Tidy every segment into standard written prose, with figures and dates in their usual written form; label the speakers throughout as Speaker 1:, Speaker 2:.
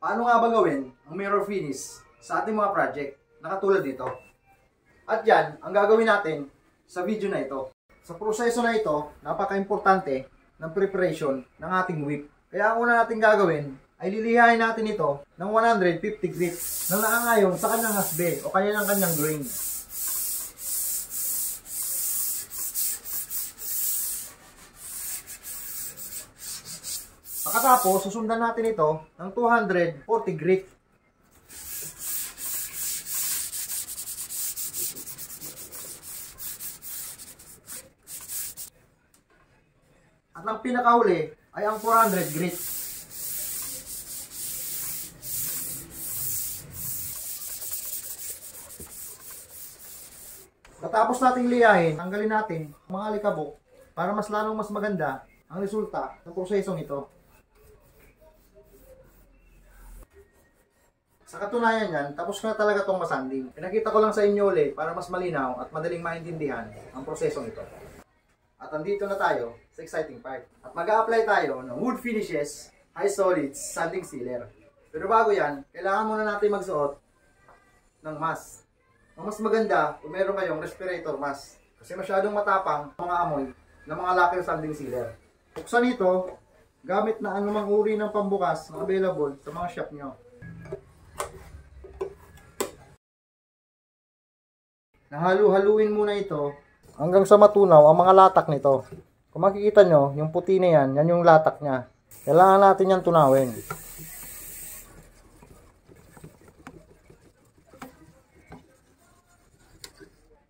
Speaker 1: Paano nga ba gawin ang mirror finish sa ating mga project na katulad nito? At yan, ang gagawin natin sa video na ito. Sa proseso na ito, napaka-importante ng preparation ng ating whip. Kaya ang una natin gagawin ay lilihain natin ito ng 150 grit na naangayon sa kanyang hasbe o kaya ng kanyang grain. Pagkatapos, susundan natin ito ng 240 grit. At ang pinakahuli ay ang 400 grit. Katapos nating liyahin, tanggalin natin ang mga alikabok para mas maganda ang resulta ng prosesong ito. Sa katunayan yan, tapos na talaga itong masanding. Pinakita ko lang sa inyo ulit para mas malinaw at madaling maintindihan ang prosesong ito. At andito na tayo sa exciting part. At mag-a-apply tayo ng wood finishes, high solids, sanding sealer. Pero bago yan, kailangan muna natin magsuot ng mask. Ang mas maganda kung meron kayong respirator mask. Kasi masyadong matapang ang mga amoy ng mga lacquer sanding sealer. Buksan ito gamit na anumang uri ng pambukas na available sa mga shop nyo. Nahalu-haluin muna ito hanggang sa matunaw ang mga latak nito. Kung makikita nyo, yung puti na yan, yan yung latak niya. Kailangan natin yan tunawin.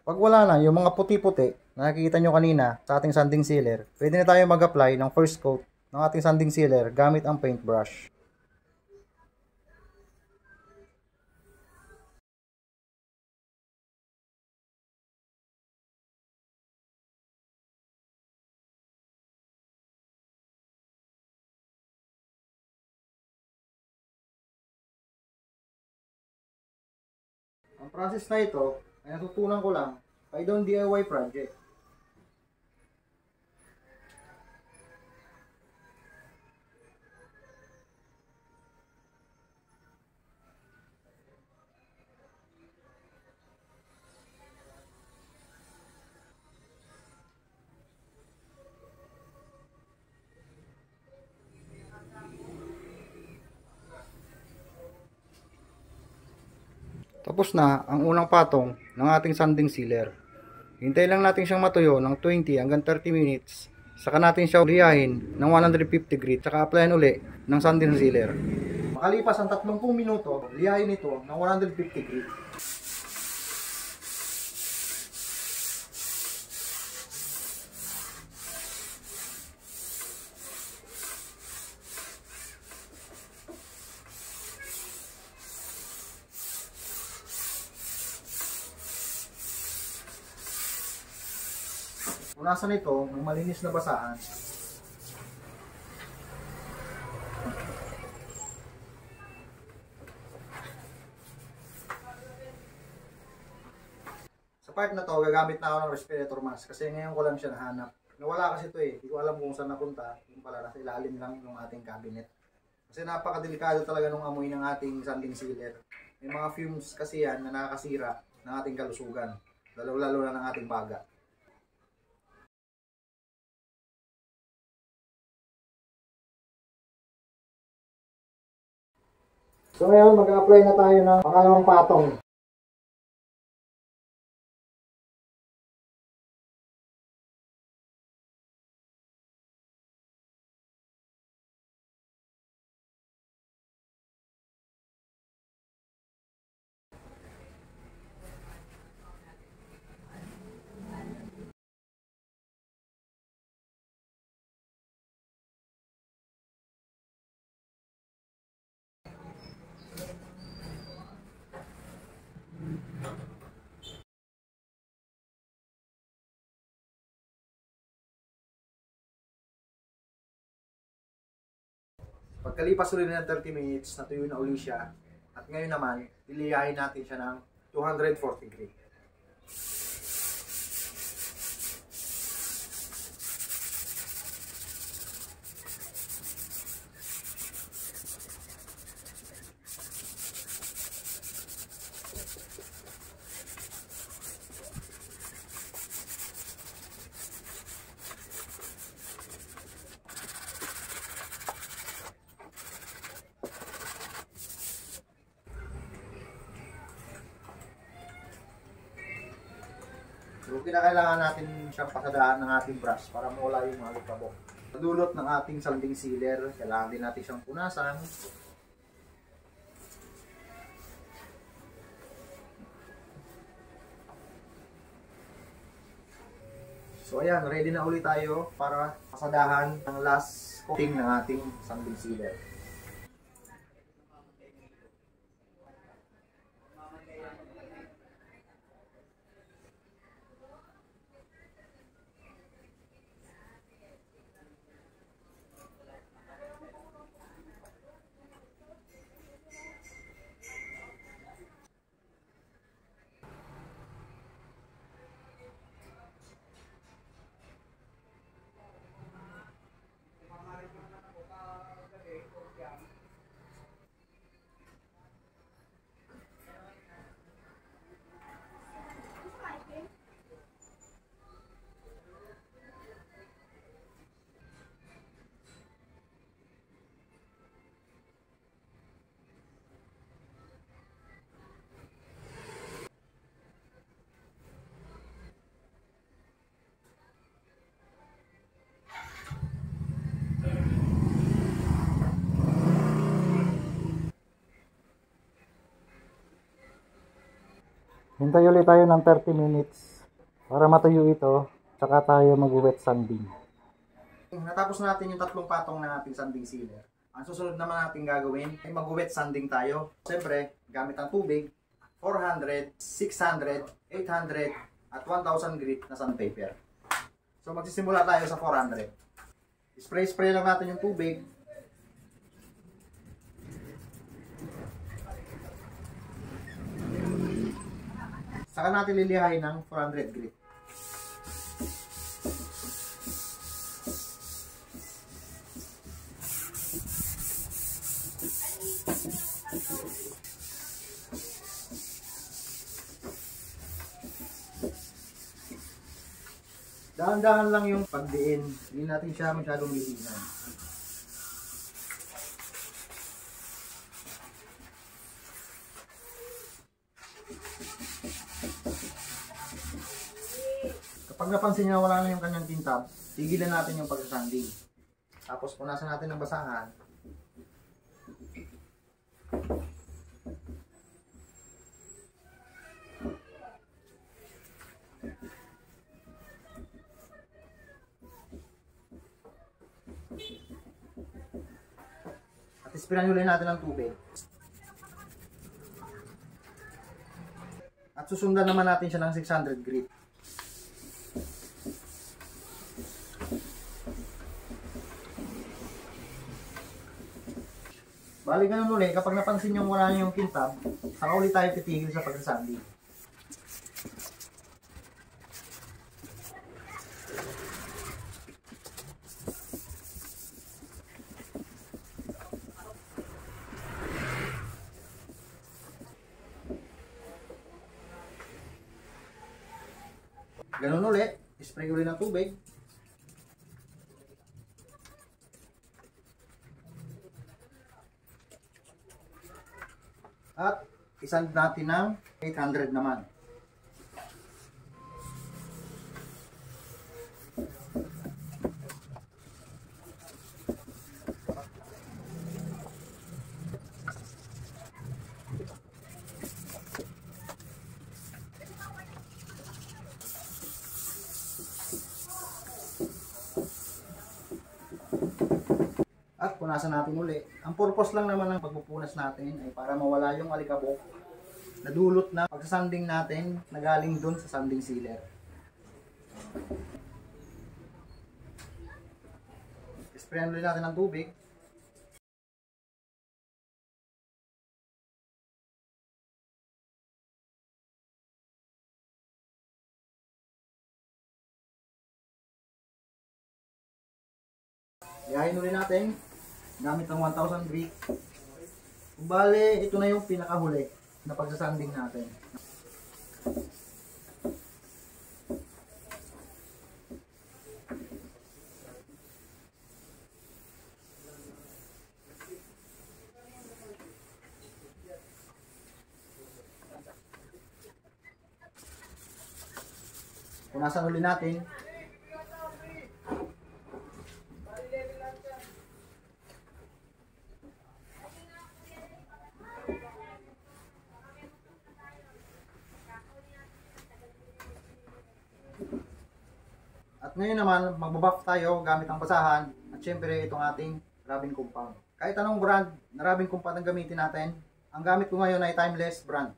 Speaker 1: Pag wala na yung mga puti-puti na nakikita nyo kanina sa ating sanding sealer, pwede na tayo mag-apply ng first coat ng ating sanding sealer gamit ang paintbrush. Ang process na ito ay natutunan ko lang sa Idon DIY project. Tapos na ang unang patong ng ating sanding sealer. Hintay lang natin siyang matuyo ng 20 hanggang 30 minutes. Saka natin siya liyahin ng 150 grit. Saka applyan uli ng sanding sealer. Makalipas ang 30 minuto, liyahin ito ng 150 grit. Punasan ito ng malinis na basahan. Sa part na to, gagamit na ako ng respirator mask kasi ngayon ko lang siya nahanap. Nawala kasi ito eh. Hindi ko alam kung saan napunta. Yung pala nasa ilalim lang ng ating cabinet. Kasi napakadelikado talaga ng amoy ng ating sanding sealer. May mga fumes kasi yan na nakakasira ng ating kalusugan. Lalo na ng ating baga. So ngayon, mag-a-apply na tayo ng pangalawang patong. Pagkalipas ulit ng 30 minutes, natuyo na uli siya. At ngayon naman, liliyahin natin siya ng 240 grit. So, kinakailangan natin siyang pasadahan ng ating brush para mawala yung mga alikabok. Sa dulot ng ating sanding sealer, kailangan din natin siyang punasan. So ayan, ready na ulit tayo para pasadahan ng last coating ng ating sanding sealer. Hintay ulit tayo ng 30 minutes para matuyo ito, tsaka tayo mag-wet sanding. Natapos natin yung tatlong patong na ating sanding sealer. Ang susunod naman natin gagawin ay mag-wet sanding tayo. Siyempre, gamit ang tubig, 400, 600, 800, at 1000 grit na sandpaper. So magsisimula tayo sa 400. Spray lang natin yung tubig. Saka natin lilihain ng 400 grit. Dahan-dahan lang yung pagdiin. Hindi natin siya masyadong lilinan. Kapag napansin niya wala na yung kanyang tintab, tigilan natin yung pagsasanding. Tapos punasan natin ng basahan. At ispiran ulit natin ng tubig. At susundan naman natin siya ng 600 grit. Bali ganun ulit, kapag napansin nyo wala na yung kintab, saka ulit tayo titigil sa pagsasanding. Ganun ulit, spray ulit ng tubig. At isand natin ng 800 naman. At punasan natin uli. Ang purpose lang naman ng pagpupunas natin ay para mawala yung alikabok na dulot na pagsasanding natin na galing dun sa sanding sealer. Sprayan ulit natin ng tubig. Lihain ulit natin gamit ng 1000 grit. Bale, ito na yung pinakahuli na pagsasanding natin. Punasan ulit natin. At ngayon naman, magbabuff tayo gamit ang basahan. At syempre, itong ating rubbing compound. Kahit anong brand na rubbing compound ang gamitin natin, ang gamit ko ngayon ay Timeless brand.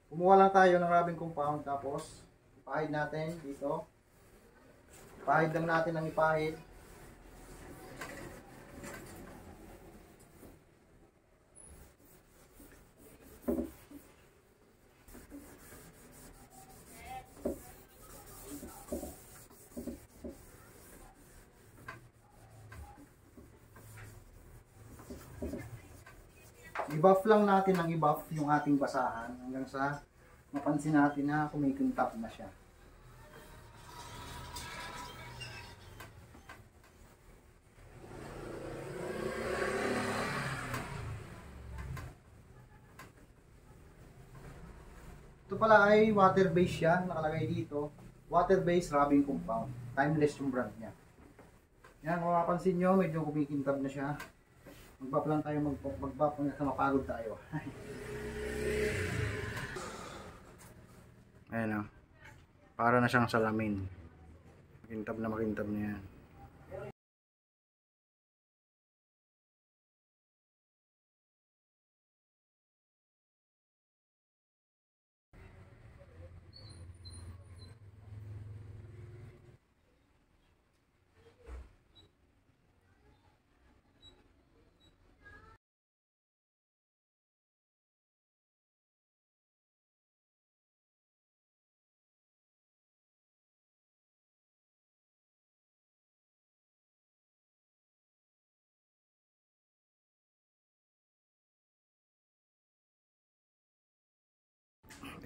Speaker 1: Kumuha lang tayo ng rubbing compound, tapos ipahid natin dito. Ipahid lang natin ang ipahid. I-buff lang natin ng i-buff yung ating basahan hanggang sa mapansin natin na kumikintab na siya. Ito pala ay water-based siya, nakalagay dito. Water-based rubbing compound. Timeless yung brand niya. Yan, kung mapapansin nyo, medyo kumikintab na siya. Mag-buff lang tayo, mag-buff hanggang sa mapagod tayo. Ayan o. Para na siyang salamin. Makintab na yan.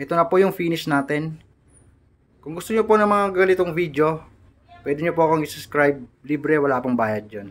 Speaker 1: Ito na po yung finish natin. Kung gusto nyo po ng mga ganitong video, pwede nyo po akong i-subscribe. Libre, wala pong bayad dyan.